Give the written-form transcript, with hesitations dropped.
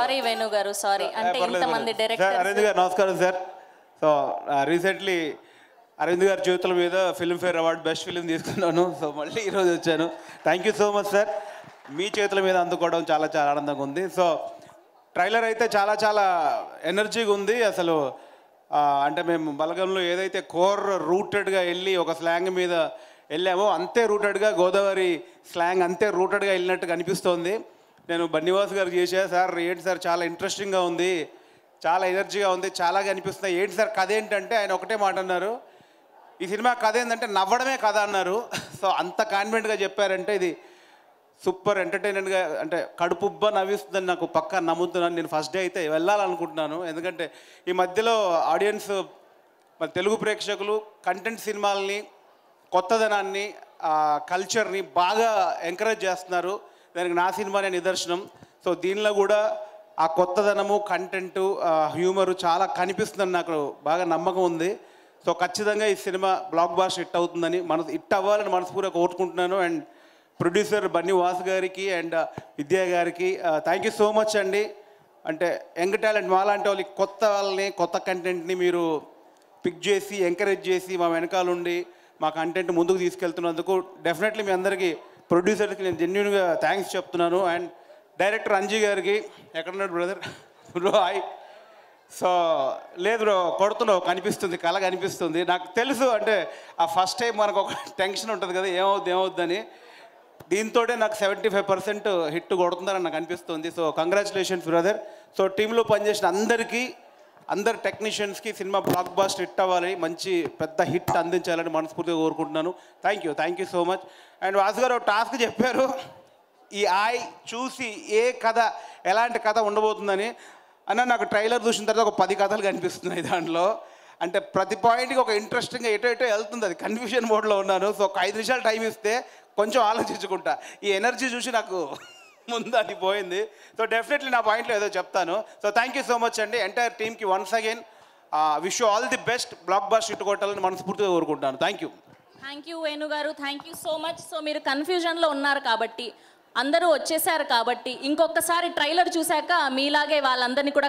Sorry Venu గారు, sorry. అంటే ఇంతమంది డైరెక్టర్స్. అరవింద్ గారు నమస్కారం సార్. సో రీసెంట్లీ అరవింద్ గారి జీవితాల మీద ఫిల్మ్ఫేర్ అవార్డు బెస్ట్ ఫిలిం తీసుకున్నాను. సో మళ్ళీ ఈరోజు వచ్చాను. Thank you so much sir. మీ చేతుల మీద అందుకోవడం చాలా చాలా ఆనందంగా ఉంది. సో ట్రైలర్ అయితే చాలా చాలా ఎనర్జీగా ఉంది. అసలు అంటే మేము బలగంలో ఏదైతే కోర్ రూటెడ్గా వెళ్ళి ఒక స్లాంగ్ మీద వెళ్ళామో అంతే రూటెడ్గా గోదావరి స్లాంగ్ అంతే రూటెడ్గా వెళ్ళినట్టుగా అనిపిస్తోంది. నేను బన్నివాస్ గారు చేశా సార్, ఏంటి సార్ చాలా ఇంట్రెస్టింగ్గా ఉంది, చాలా ఎనర్జీగా ఉంది, చాలాగా అనిపిస్తుంది. ఏంటి సార్ కథ ఏంటంటే ఆయన ఒకటే మాట అన్నారు, ఈ సినిమా కథ ఏంటంటే నవ్వడమే కథ అన్నారు. సో అంత కాన్ఫిడెంట్గా చెప్పారంటే ఇది సూపర్ ఎంటర్టైన్మెంట్గా, అంటే కడుపుబ్బ నవ్విస్తుందని నాకు పక్కా నమ్ముతున్నాను. నేను ఫస్ట్ డే అయితే వెళ్ళాలనుకుంటున్నాను. ఎందుకంటే ఈ మధ్యలో ఆడియన్స్ మరి తెలుగు ప్రేక్షకులు కంటెంట్ సినిమాలని, కొత్తదనాన్ని, కల్చర్ని బాగా ఎంకరేజ్ చేస్తున్నారు. దానికి నా సినిమానే నిదర్శనం. సో దీనిలో కూడా ఆ కొత్తదనము, కంటెంటు, హ్యూమరు చాలా కనిపిస్తుందని నాకు బాగా నమ్మకం ఉంది. సో ఖచ్చితంగా ఈ సినిమా బ్లాక్ బాస్టర్ హిట్ అవుతుందని హిట్ అవ్వాలని మనస్ఫూర్తిగా కోరుకుంటున్నాను. అండ్ ప్రొడ్యూసర్ బన్నివాస్ గారికి అండ్ విద్యా గారికి థ్యాంక్ యూ సో మచ్ అండి. అంటే యంగ్ టాలెంట్ మాలాంటి వాళ్ళకి కొత్త వాళ్ళని, కొత్త కంటెంట్ని మీరు పిక్ చేసి ఎంకరేజ్ చేసి మా వెనకాలండి మా కంటెంట్ ముందుకు తీసుకెళ్తున్నందుకు డెఫినెట్లీ మీ అందరికీ ప్రొడ్యూసర్కి నేను జెన్యున్గా థ్యాంక్స్ చెప్తున్నాను. అండ్ డైరెక్టర్ అంజీ గారికి, ఎక్కడున్నాడు బ్రదర్ బ్రో హాయ్. సో లేదు బ్రో కొడుతున్నావు, కనిపిస్తుంది, కళ కనిపిస్తుంది. నాకు తెలుసు అంటే ఆ ఫస్ట్ టైం మనకు ఒక టెన్షన్ ఉంటుంది కదా, ఏమవుద్దని. దీంతో నాకు 75% హిట్ కొడుతుందని నాకు అనిపిస్తుంది. So congratulations brother. సో టీంలో పనిచేసిన అందరికీ, అందరు టెక్నీషియన్స్కి సినిమా బ్లాక్ బాస్టర్ హిట్ అవ్వాలి, మంచి పెద్ద హిట్ అందించాలని మనస్ఫూర్తిగా కోరుకుంటున్నాను. Thank you so much. And Vasu గారు టాస్క్ చెప్పారు, ఈ ఆయ్ చూసి ఏ కథ, ఎలాంటి కథ ఉండబోతుందని. అన్న నాకు ట్రైలర్ చూసిన తర్వాత ఒక 10 కథలు కనిపిస్తున్నాయి దాంట్లో. అంటే ప్రతి పాయింట్కి ఒక ఇంట్రెస్టింగ్గా ఎటో వెళ్తుంది, అది కన్ఫ్యూజన్ మోడ్లో ఉన్నాను. సో ఒక 5 నిమిషాలు టైం ఇస్తే కొంచెం ఆలోచించుకుంటా. ఈ ఎనర్జీ చూసి నాకు ముందు అది పోయింది. సో డెఫినెట్లీ నా పాయింట్లో ఏదో చెప్తాను. So thank you so much అండి. ఎంటైర్ టీమ్కి once again wish you all the best. Blockbuster hit కొట్టాలని మనస్ఫూర్తిగా కోరుకుంటాను. థ్యాంక్ యూ వేణు గారు, thank you so much. So మీరు కన్ఫ్యూజన్లో ఉన్నారు కాబట్టి, అందరూ వచ్చేసారు కాబట్టి, ఇంకొకసారి ట్రైలర్ చూశాక మీలాగే వాళ్ళందరినీ కూడా